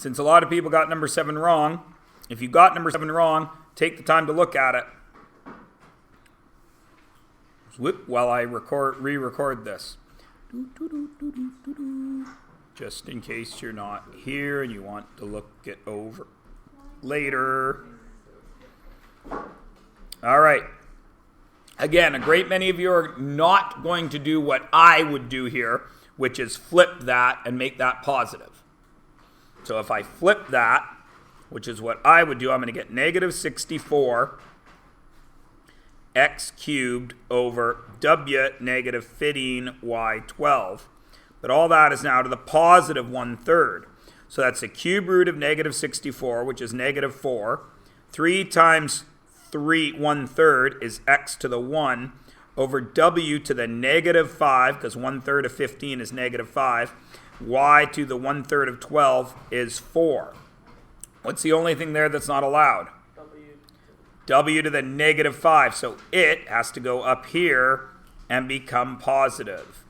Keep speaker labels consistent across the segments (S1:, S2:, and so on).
S1: since a lot of people got number 7 wrong, if you got number 7 wrong, take the time to look at it. Whoop, while I re-record this. Just in case you're not here and you want to look it over later. All right. Again, a great many of you are not going to do what I would do here, which is flip that and make that positive. So if I flip that, which is what I would do, I'm going to get negative 64 x cubed over w negative 15 y 12. But all that is now to the positive 1/3. So that's the cube root of negative 64, which is negative 4. 3 times 3 1/3 is x to the 1 over w to the negative 5, because 1/3 of 15 is negative 5. Y to the 1/3 of 12 is 4. What's the only thing there that's not allowed? W to the negative 5. So it has to go up here and become positive.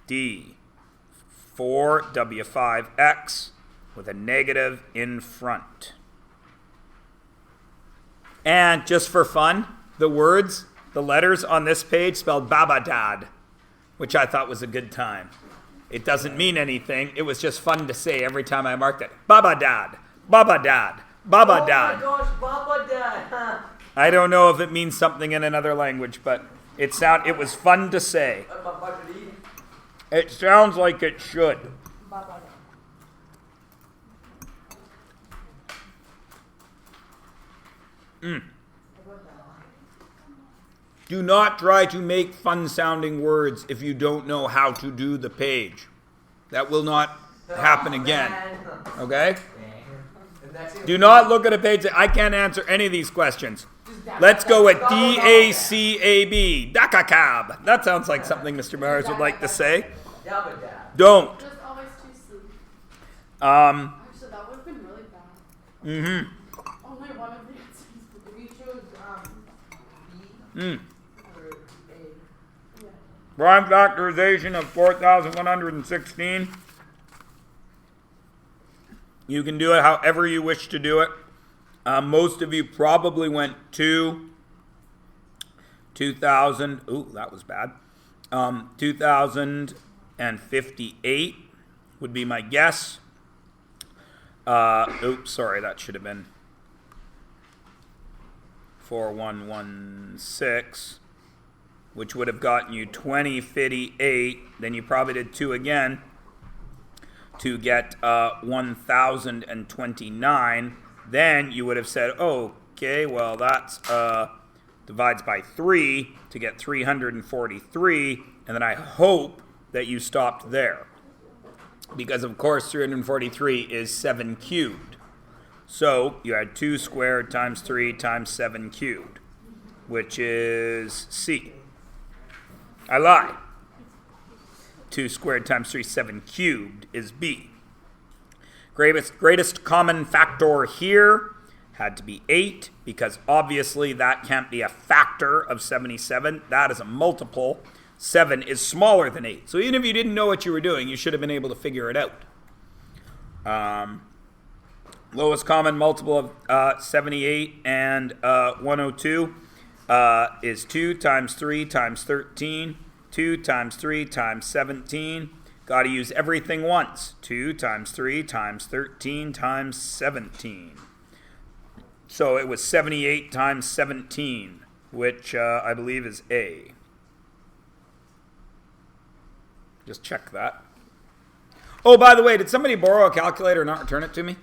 S1: D. 4w5x with a negative in front. And just for fun, the words, the letters on this page spelled Babadad, which I thought was a good time. It doesn't mean anything. It was just fun to say every time I marked it. Babadad, Babadad, Babadad.
S2: Oh my gosh, Babadad.
S1: I don't know if it means something in another language, but it was fun to say. It sounds like it should. Do not try to make fun-sounding words if you don't know how to do the page. That will not happen again. Okay? Do not look at a page and say, I can't answer any of these questions. Let's go with D-A-C-A-B. Dakakab. That sounds like something Mr. Myers would like to say. Don't.
S3: Just always too sleep.
S1: Actually,
S3: that would have been really bad.
S1: Mm-hmm.
S3: Only one of the answers.
S2: If you chose B or A. Yeah.
S1: Prime factorization of 4,116. You can do it however you wish to do it. Most of you probably went 2,000. Ooh, that was bad. 2,058 would be my guess. Oops, sorry, that should have been 4116, which would have gotten you 2058. Then you probably did 2 again to get 1,029. Then you would have said, oh, okay, well, that's divides by 3 to get 343. And then I hope that you stopped there. Because, of course, 343 is 7 cubed. So you had 2 squared times 3 times 7 cubed, which is C. I lie. 2 squared times 3, 7 cubed is B. Greatest common factor here had to be 8, because obviously that can't be a factor of 77. That is a multiple. 7 is smaller than 8. So even if you didn't know what you were doing, you should have been able to figure it out. Lowest common multiple of 78 and 102 is 2 times 3 times 13. 2 times 3 times 17. Got to use everything once. 2 times 3 times 13 times 17. So it was 78 times 17, which I believe is A. Just check that. Oh, by the way, did somebody borrow a calculator and not return it to me?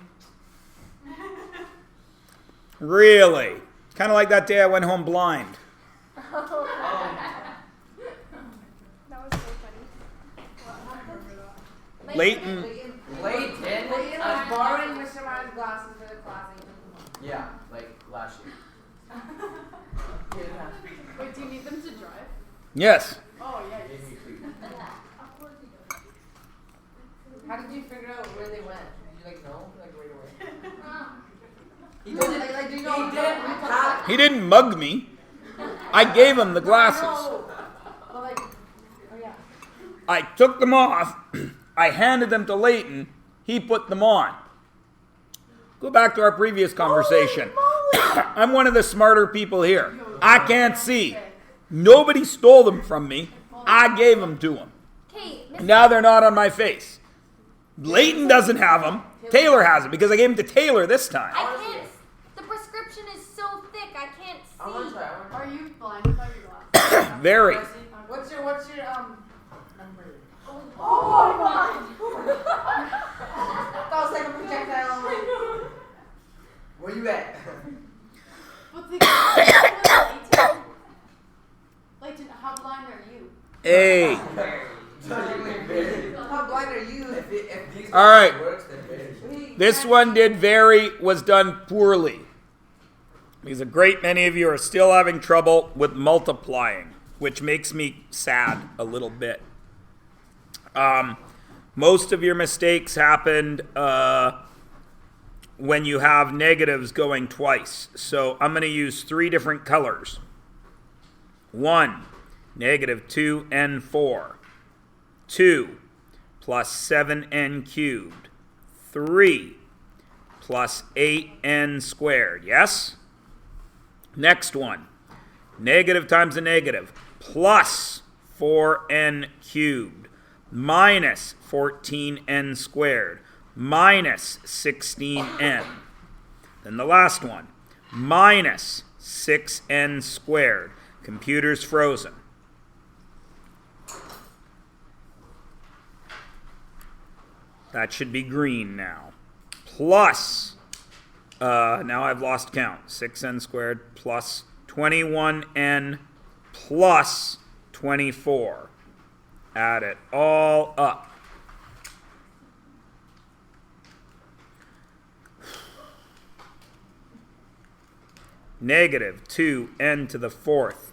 S1: Really? Kind of like that day I went home blind.
S3: That was so funny.
S1: Leighton.
S2: Leighton
S4: was borrowing Mr. Myers' glasses for the class.
S2: Yeah, like last year.
S3: Wait, do you need them to drive?
S1: Yes.
S3: Oh, yeah.
S2: Gave me food.
S4: How did you figure out where they went? Did you know, right away?
S2: He didn't.
S4: Like, do you
S2: He
S4: know?
S2: didn't.
S1: He didn't mug me. I gave him the glasses.
S4: But like, oh yeah.
S1: I took them off. I handed them to Leighton. He put them on. Go back to our previous conversation. I'm one of the smarter people here. I can't see. Nobody stole them from me. I gave them to him.
S5: Okay,
S1: Now they're not on my face. Leighton doesn't have them. Taylor has them because I gave them to Taylor this time.
S5: I can't. The prescription is so thick, I can't see.
S2: I want to try.
S3: Are you blind without your glasses?
S1: Very.
S4: What's your number?
S3: Oh my god!
S4: That was like a projectile.
S2: Where you at?
S3: But the Leighton, how blind are you?
S1: A.
S4: How blind are you?
S2: If these
S1: All right.
S2: works, then very.
S1: This one was done poorly. Because a great many of you are still having trouble with multiplying, which makes me sad a little bit. Most of your mistakes happened when you have negatives going twice. So I'm going to use 3 different colors. 1, negative 2n4. 2, plus 7n cubed. 3, plus 8n squared. Yes? Next one, negative times a negative, plus 4n cubed, minus 14n squared, minus 16n. Then the last one, minus 6n squared. Computer's frozen. That should be green now. Plus, now I've lost count. 6n squared plus 21n plus 24. Add it all up. Negative 2n to the 4th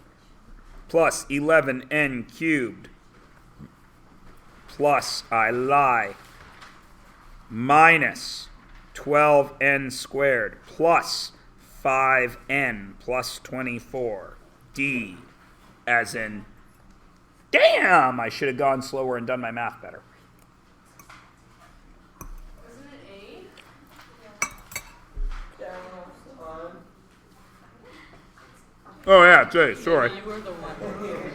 S1: plus 11n cubed plus, I lie, minus 12n squared plus 5n plus 24. D, as in, damn, I should have gone slower and done my math better.
S3: Isn't it
S1: Oh, yeah, it's A, sorry.
S6: You were the one.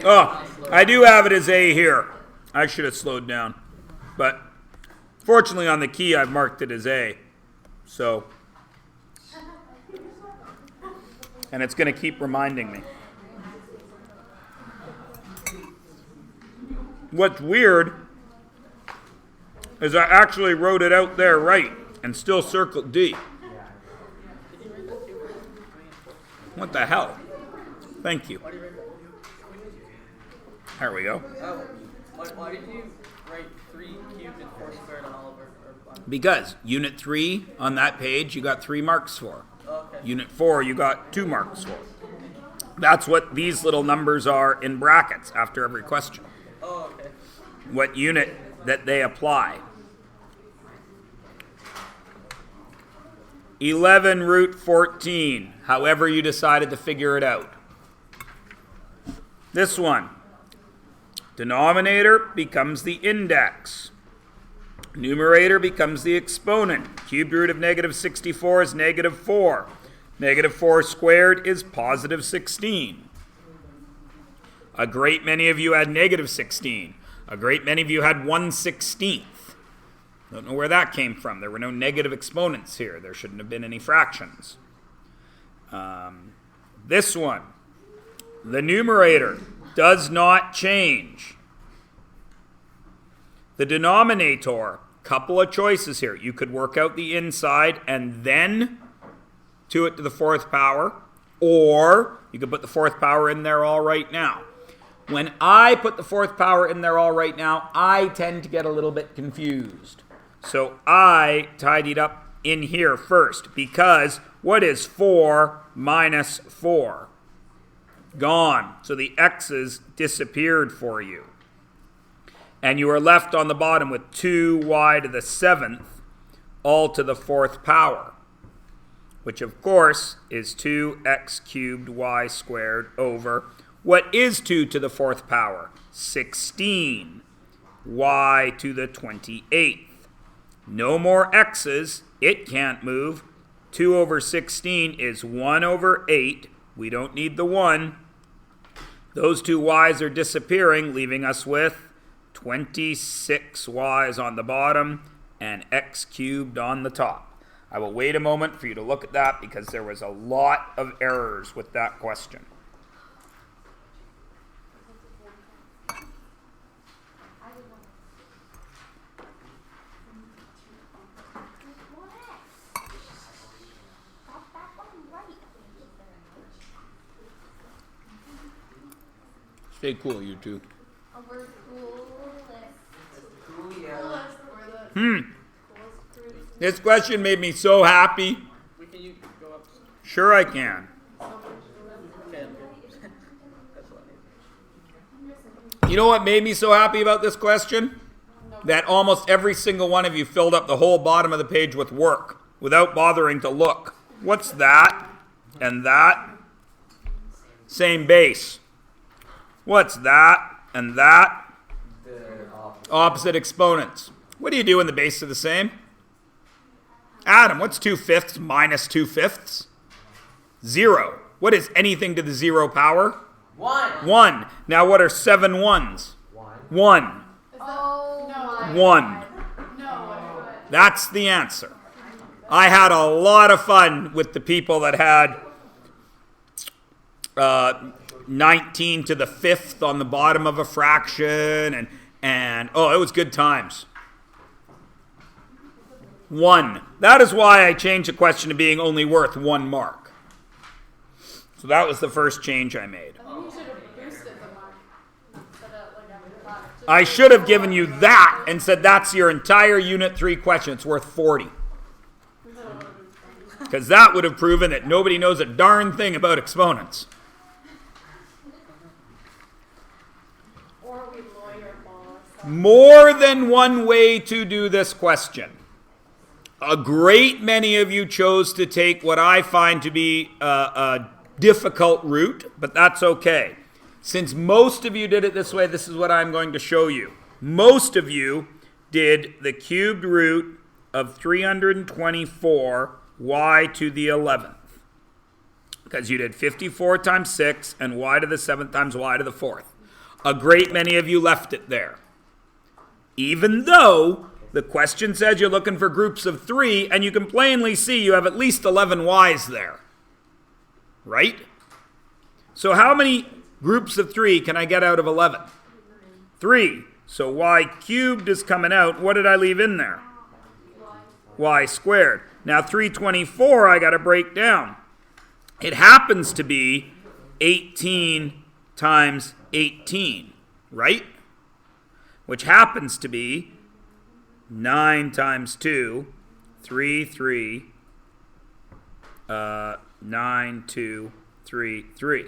S1: Oh, I do have it as A here. I should have slowed down. But fortunately on the key I've marked it as A. So, and it's going to keep reminding me. What's weird is I actually wrote it out there right and still circled D. What the hell? Thank you. There we go.
S6: Oh, why did you write 3 cubed and 4 squared on all of our
S1: Because Unit 3 on that page you got 3 marks for.
S6: okay.
S1: Unit 4 you got 2 marks for. That's what these little numbers are in brackets after every question.
S6: Oh, okay.
S1: What unit that they apply. 11 root 14, however you decided to figure it out. This one, denominator becomes the index. Numerator becomes the exponent. Cubed root of negative 64 is negative 4. Negative 4 squared is positive 16. A great many of you had negative 16. A great many of you had 1/16. Don't know where that came from. There were no negative exponents here. There shouldn't have been any fractions. This one, the numerator does not change. The denominator, couple of choices here. You could work out the inside and then 2 it to the 4th power, or you could put the 4th power in there all right now. When I put the 4th power in there all right now, I tend to get a little bit confused. So I tidied up in here first, because what is 4 minus 4? Gone. So the x's disappeared for you. And you are left on the bottom with 2y to the 7th, all to the 4th power, which of course is 2x cubed y squared over, what is 2 to the 4th power? 16, y to the 28th. No more x's. It can't move. 2 over 16 is 1 over 8. We don't need the 1. Those two y's are disappearing, leaving us with 26 y's on the bottom and x cubed on the top. I will wait a moment for you to look at that because there was a lot of errors with that question. Stay cool, you two.
S5: We're
S2: Coolio.
S1: This question made me so happy.
S6: Can you go up?
S1: Sure I can.
S6: Okay. That's what I need.
S1: You know what made me so happy about this question? That almost every single one of you filled up the whole bottom of the page with work without bothering to look. What's that? And that? Same base. What's that? And that? Opposite exponents. What do you do when the bases are the same? Adam, what's 2/5 minus 2/5? 0. What is anything to the 0 power?
S2: 1.
S1: 1. Now what are 7 ones? 1.
S5: Oh,
S1: 1.
S3: No.
S1: That's the answer. I had a lot of fun with the people that had 19 to the 5th on the bottom of a fraction, and oh, it was good times. 1. That is why I changed the question to being only worth 1 mark. So that was the first change I made.
S3: I think you should have boosted the mark. Instead of like after that. Just
S1: I should have given you that and said that's your entire Unit 3 question. It's worth 40. Because that would have proven that nobody knows a darn thing about exponents.
S3: Or we lawyer boss.
S1: More than one way to do this question. A great many of you chose to take what I find to be a difficult route, but that's okay. Since most of you did it this way, this is what I'm going to show you. Most of you did the cubed root of 324 y to the 11th. Because you did 54 times 6 and y to the 7th times y to the 4th. A great many of you left it there. Even though the question says you're looking for groups of 3, and you can plainly see you have at least 11 y's there. Right? So how many groups of 3 can I get out of 11? 3. So y cubed is coming out. What did I leave in there? Y squared. Now 324 I got to break down. It happens to be 18 times 18, right? Which happens to be 9 times 2, 3, 9, 2, 3, 3.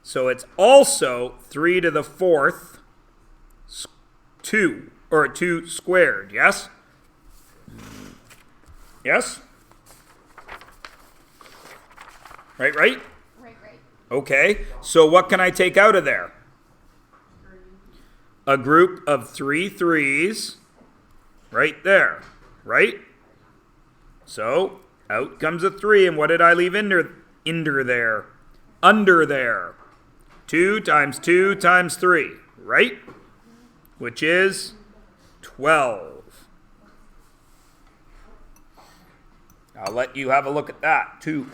S1: So it's also 3 to the 4th, 2, or 2 squared, yes? Yes? Right?
S5: Right.
S1: Okay, so what can I take out of there? A group of 3 3s, right there, right? So, out comes a 3, and what did I leave under there? Under there. 2 times 2 times 3, right? Which is 12. I'll let you have a look at that, too.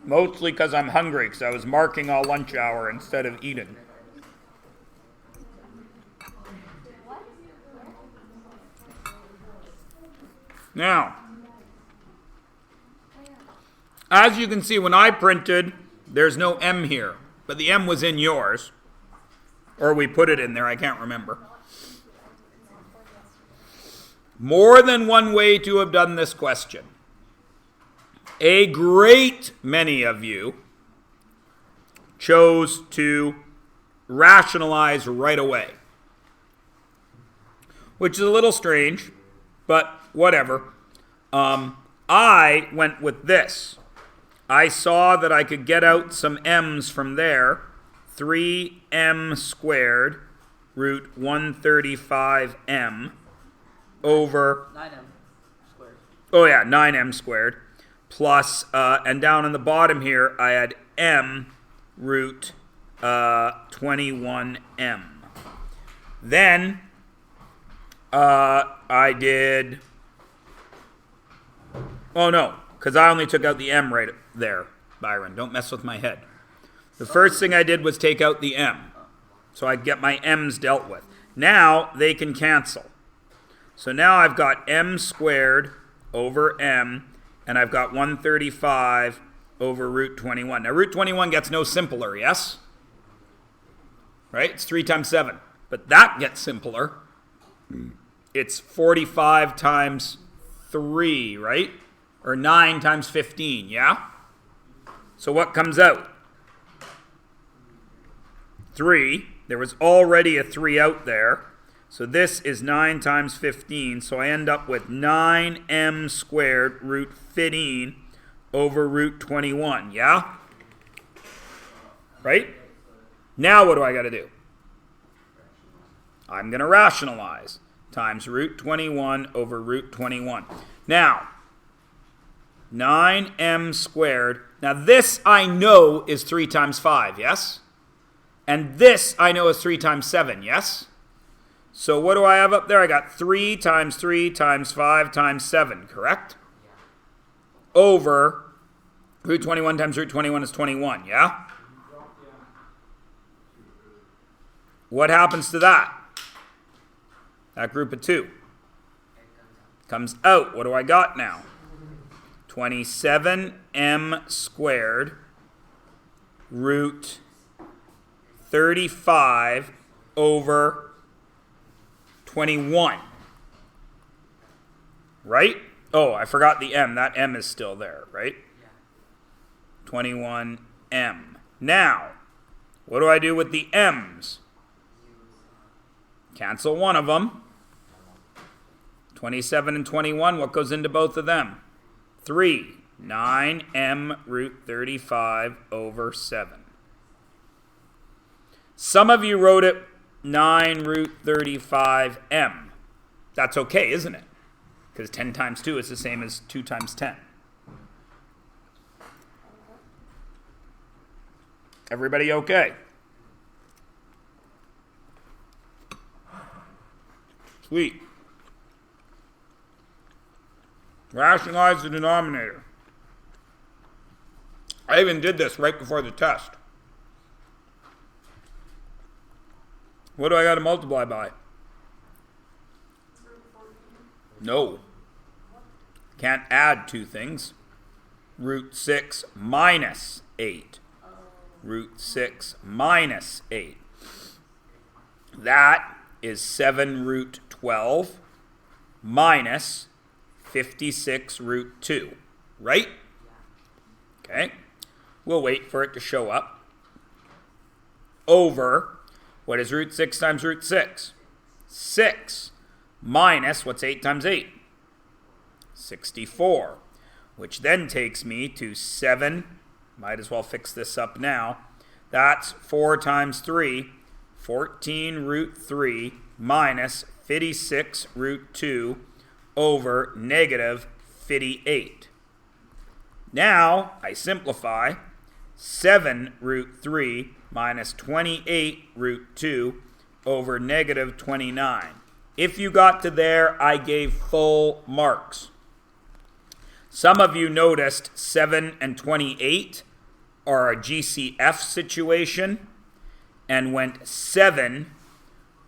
S1: Mostly because I'm hungry, because I was marking all lunch hour instead of eating. Now, as you can see, when I printed, there's no M here, but the M was in yours. Or we put it in there, I can't remember. More than one way to have done this question. A great many of you chose to rationalize right away, which is a little strange, but whatever. I went with this. I saw that I could get out some m's from there. 3m squared root 135m over,
S6: 9m squared.
S1: oh yeah, 9m squared, plus, and down on the bottom here, I had m root 21m. Then, I did, oh no, because I only took out the m right there, Byron. Don't mess with my head. The first thing I did was take out the m, so I get my m's dealt with. Now, they can cancel. So now I've got m squared over m, and I've got 135 over root 21. Now, root 21 gets no simpler, yes? Right? It's 3 times 7. But that gets simpler. It's 45 times 3, right? Or 9 times 15, yeah? So what comes out? 3. There was already a 3 out there. So this is 9 times 15. So I end up with 9m squared root 15 over root 21, yeah? Right? Now what do I got to do? I'm going to rationalize. Times root 21 over root 21. Now, 9m squared. Now this I know is 3 times 5, yes? And this I know is 3 times 7, yes? So what do I have up there? I got 3 times 3 times 5 times 7, correct? Over root 21 times root 21 is 21, yeah? What happens to that? That group of 2 comes out. What do I got now? 27m squared root 35 over 21. Right? Oh, I forgot the m. That m is still there, right? 21m. Now, what do I do with the m's? Cancel one of them. 27 and 21, what goes into both of them? 3. 9m root 35 over 7. Some of you wrote it 9 root 35m. That's okay, isn't it? Because 10 times 2 is the same as 2 times 10. Everybody okay? Sweet. Rationalize the denominator. I even did this right before the test. What do I got to multiply by? No. Can't add two things. Root 6 minus 8. Root 6 minus 8. That is 7 root 12 minus 56 root 2. Right? Okay. We'll wait for it to show up. Over, what is root 6 times root 6? 6 minus, what's 8 times 8? 64. Which then takes me to 7. Might as well fix this up now. That's 4 times 3. 14 root 3 minus 56 root 2 over negative 58. Now, I simplify. 7 root 3 minus 28 root 2 over negative 29. If you got to there, I gave full marks. Some of you noticed 7 and 28 are a GCF situation and went 7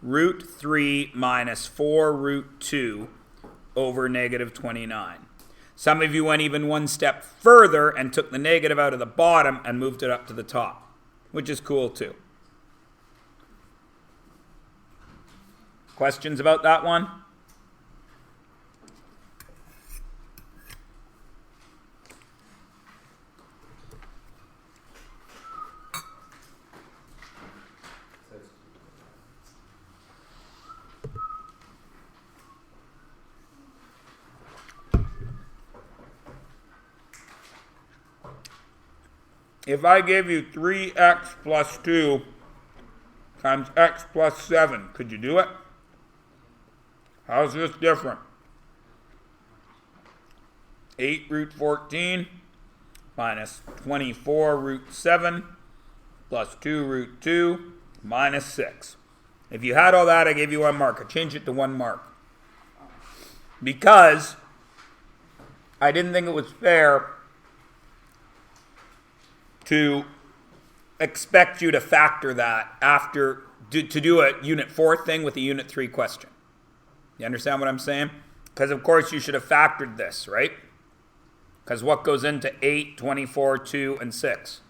S1: root 3 minus 4 root 2 over negative 29. Some of you went even one step further and took the negative out of the bottom and moved it up to the top, which is cool too. Questions about that one? If I gave you 3x plus 2 times x plus 7, could you do it? How's this different? 8 root 14 minus 24 root 7 plus 2 root 2 minus 6. If you had all that, I gave you 1 mark. I changed it to 1 mark. Because I didn't think it was fair to expect you to factor that after, to do a Unit 4 thing with a Unit 3 question. You understand what I'm saying? Because, of course, you should have factored this, right? Because what goes into 8, 24, 2, and 6?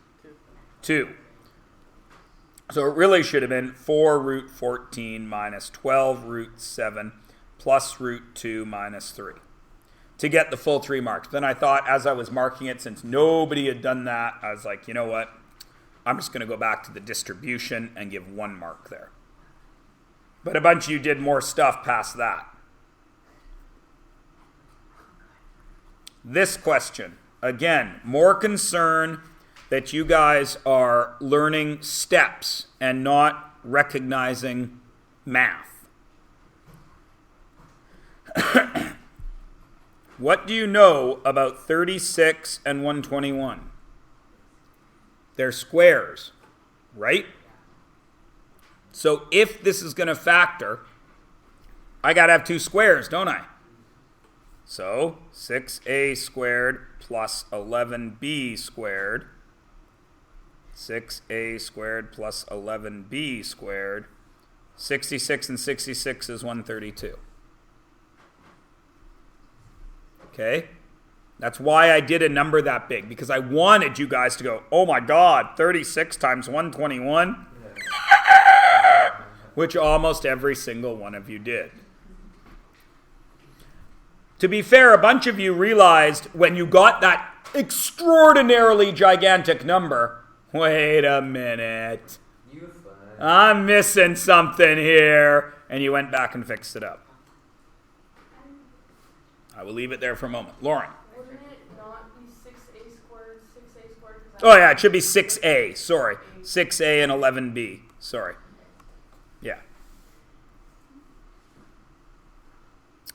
S1: 2. So it really should have been 4 root 14 minus 12 root 7 plus root 2 minus 3 to get the full 3 marks. Then I thought, as I was marking it, since nobody had done that, I was like, you know what? I'm just going to go back to the distribution and give 1 mark there. But a bunch of you did more stuff past that. This question, again, more concern that you guys are learning steps and not recognizing math. What do you know about 36 and 121? They're squares, right? So if this is going to factor, I got to have 2 squares, don't I? So 6a squared plus 11b squared, 6a squared plus 11b squared, 66 and 66 is 132. Okay? That's why I did a number that big, because I wanted you guys to go, oh my God, 36 times 121? Which almost every single one of you did. To be fair, a bunch of you realized when you got that extraordinarily gigantic number, wait a minute, I'm missing something here, and you went back and fixed it up. I will leave it there for a moment. Lauren.
S3: Wouldn't it not be 6a squared, 6a squared?
S1: Oh yeah, it should be 6a, sorry. 6a and 11b, sorry. Yeah.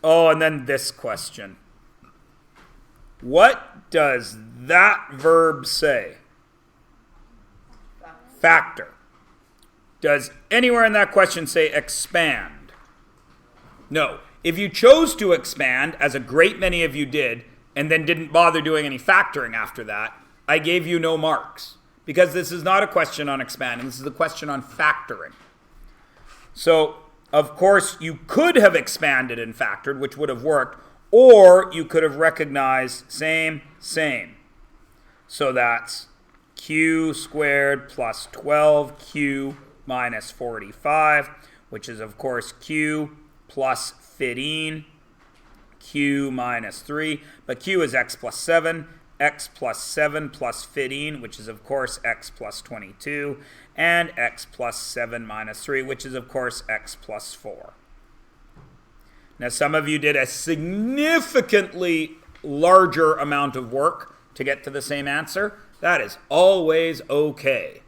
S1: Oh, and then this question. What does that verb say? Factor. Does anywhere in that question say expand? No. If you chose to expand, as a great many of you did, and then didn't bother doing any factoring after that, I gave you no marks. Because this is not a question on expanding, this is a question on factoring. So, of course, you could have expanded and factored, which would have worked, or you could have recognized same. So that's q squared plus 12q minus 45, which is, of course, q plus 15, q minus 3, but q is x plus 7, x plus 7 plus 15, which is, of course, x plus 22, and x plus 7 minus 3, which is, of course, x plus 4. Now, some of you did a significantly larger amount of work to get to the same answer. That is always okay.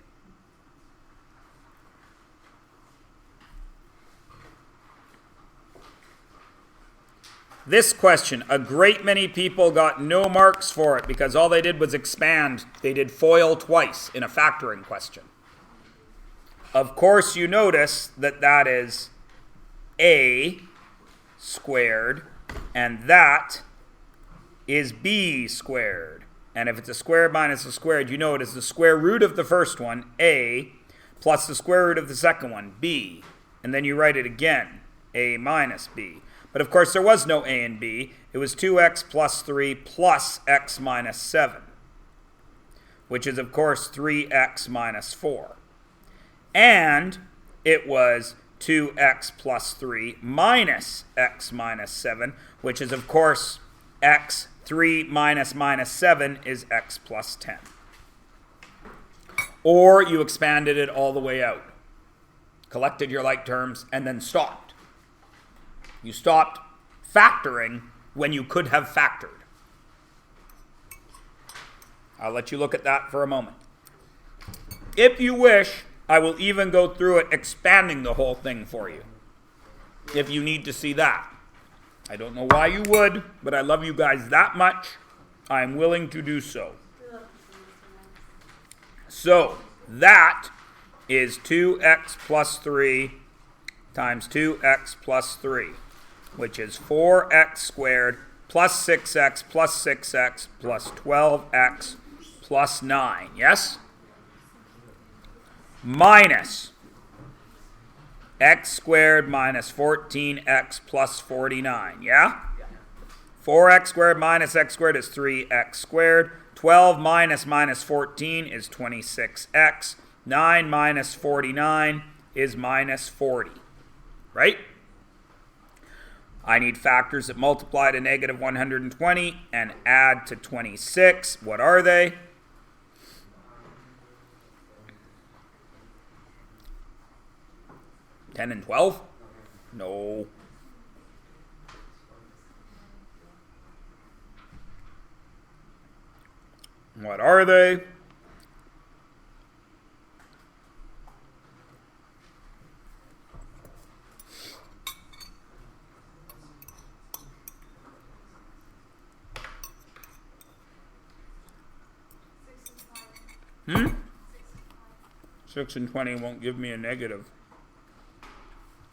S1: This question, a great many people got no marks for it because all they did was expand. They did FOIL twice in a factoring question. Of course, you notice that that is a squared, and that is b squared. And if it's a squared minus a squared, you know it is the square root of the first one, a, plus the square root of the second one, b. And then you write it again, a minus b. But of course, there was no a and b. It was 2x plus 3 plus x minus 7, which is, of course, 3x minus 4. And it was 2x plus 3 minus x minus 7, which is, of course, x. 3 minus minus 7 is x plus 10. Or you expanded it all the way out, collected your like terms, and then stopped. You stopped factoring when you could have factored. I'll let you look at that for a moment. If you wish, I will even go through it expanding the whole thing for you, if you need to see that. I don't know why you would, but I love you guys that much I'm willing to do so. So that is 2x plus 3 times 2x plus 3, which is 4x squared plus 6x plus 6x plus 12x plus 9. Yes? Minus x squared minus 14x plus 49. Yeah? 4x squared minus x squared is 3x squared. 12 minus 14 is 26x. 9 minus 49 is minus 40. Right? I need factors that multiply to negative 120 and add to 26. What are they? $10 and $12? No. What are they? Hmm? 6 and 20 won't give me a negative.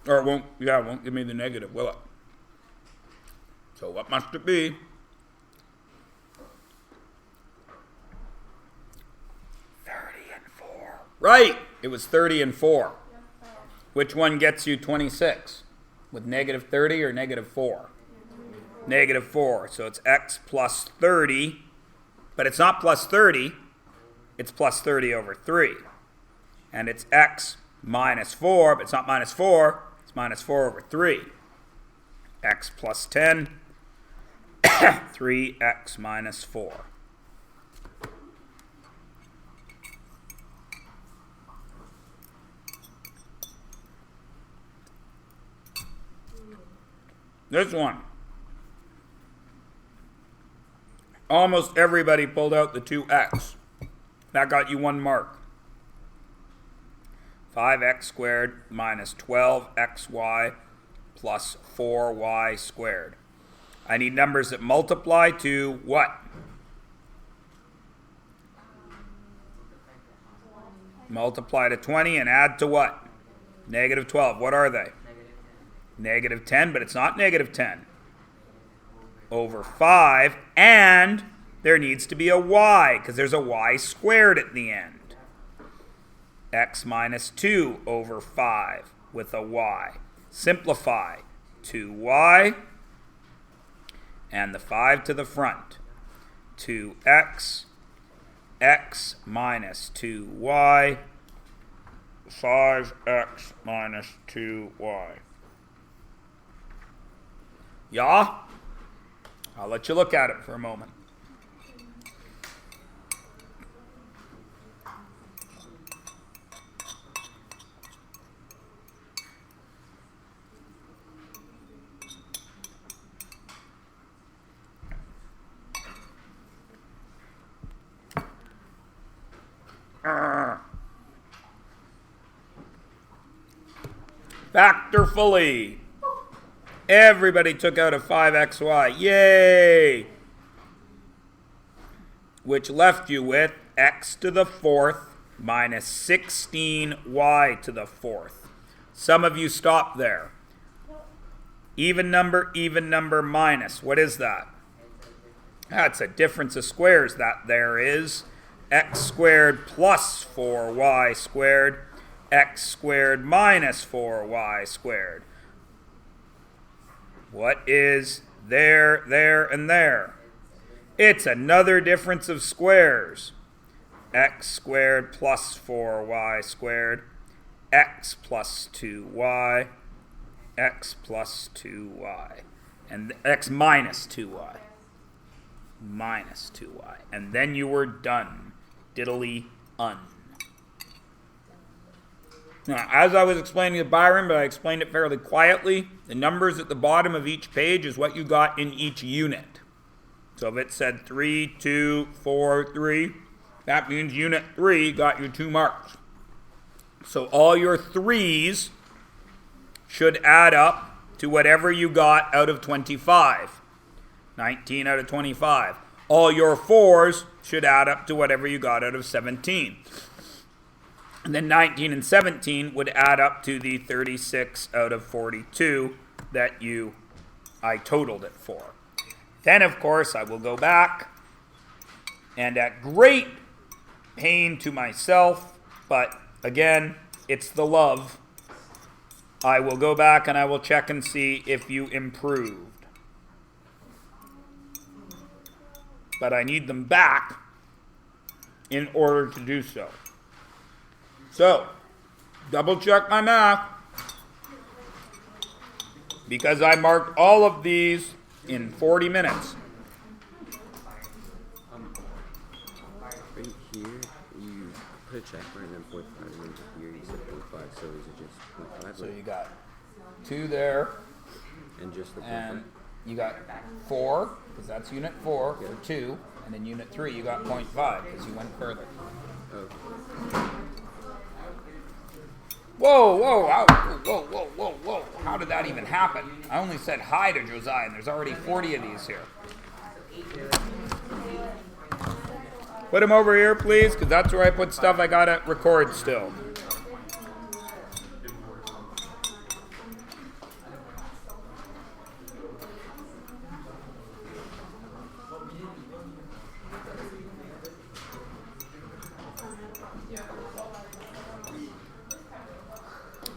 S1: Or it won't give me the negative, will it? So what must it be? 30 and 4. Right! It was 30 and 4. Which one gets you 26? With negative 30 or negative 4? Negative 4. So it's x plus 30. But it's not plus 30. It's plus 30 over 3. And it's x minus 4, but it's not minus 4. It's minus 4 over 3. X plus 10. 3x minus 4. This one. Almost everybody pulled out the 2x. That got you 1 mark. 5x squared minus 12xy plus 4y squared. I need numbers that multiply to what? Multiply to 20 and add to what? Negative 12. What are they? Negative 10, but it's not negative 10. Over 5, and there needs to be a y, because there's a y squared at the end. X minus 2 over 5 with a y. Simplify. 2y, and the 5 to the front. 2x, x minus 2y, 5x minus 2y. Yeah? I'll let you look at it for a moment. Factorfully. Everybody took out a 5xy. Yay! Which left you with x to the 4th minus 16y to the 4th. Some of you stopped there. Even number minus. What is that? That's a difference of squares that there is. X squared plus 4y squared. X squared minus 4y squared. What is there, and there? It's another difference of squares. X squared plus 4y squared. X plus 2y. X plus 2y. And x minus 2y. Minus 2y. And then you were done. Diddly-un. Now, as I was explaining to Byron, but I explained it fairly quietly, the numbers at the bottom of each page is what you got in each unit. So if it said 3, 2, 4, 3, that means unit 3 got you 2 marks. So all your 3s should add up to whatever you got out of 25. 19 out of 25. all your 4s should add up to whatever you got out of 17. And then 19 and 17 would add up to the 36 out of 42 that I totaled it for. Then, of course, I will go back, and at great pain to myself, but again, it's the love, I will go back and I will check and see if you improved. But I need them back in order to do so. So, double check my math, because I marked all of these in 40 minutes.
S7: Right here, you put a check mark and then 0.5, and then here you said 0.5, so is it just 0.5?
S1: So you got 2 there,
S7: And just the 0.5?
S1: and you got 4, because that's unit 4 for 2, and then unit 3 you got 0.5, because you went further.
S7: Oh.
S1: Whoa, whoa, whoa. How did that even happen? I only said hi to Josiah, and there's already 40 of these here. Put him over here, please, because that's where I put stuff I got to record still.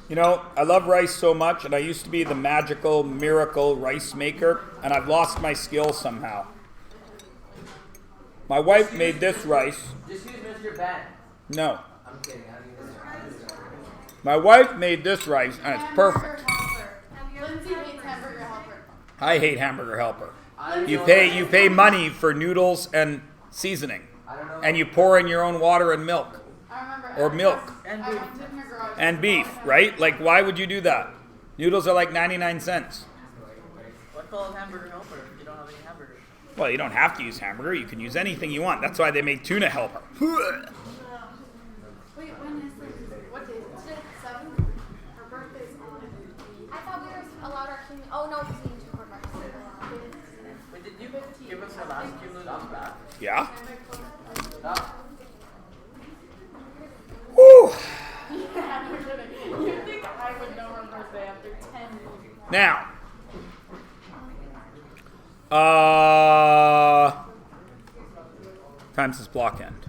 S1: You know, I love rice so much, and I used to be the magical, miracle rice maker, and I've lost my skill somehow. My wife made this rice.
S4: Just use Mr. Ben.
S1: No.
S4: I'm kidding. I don't use it.
S1: My wife made this rice, and it's perfect.
S3: Lindsay hates hamburger helper.
S1: I hate Hamburger Helper.
S4: I don't
S1: You
S4: know
S1: pay
S4: that.
S1: you pay money for noodles and seasoning,
S4: I don't know.
S1: and you pour in your own water and milk
S3: I remember.
S1: or milk
S6: And
S3: I
S6: beef.
S3: went in her garage.
S1: and beef, right? Like, why would you do that? Noodles are like 99 cents.
S6: What call it hamburger helper if you don't have any hamburgers?
S1: Well, you don't have to use hamburger. You can use anything you want. That's why they made tuna helper.
S3: Wait, when is this? What day is it? Today? 7? Her birthday's on.
S5: I thought we were allowed our king. Oh no, he's eating 2 quarters.
S6: Wait, did you give us the last cumulative back?
S1: Yeah.
S4: Stop.
S1: Woo.
S3: Yeah, no kidding. You'd think I would know her birthday after 10 years.
S1: Now, times this block end.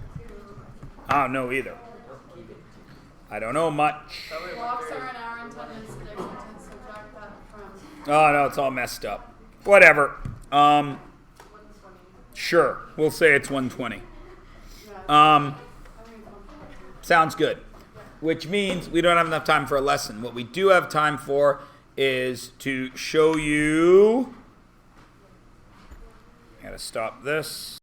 S1: I don't know either. I don't know much.
S3: Blocks are an hour and 10 minutes today, so subtract that from
S1: Oh no, it's all messed up. Whatever. Sure, we'll say it's 120. Sounds good. Which means we don't have enough time for a lesson. What we do have time for is to show you. I gotta stop this.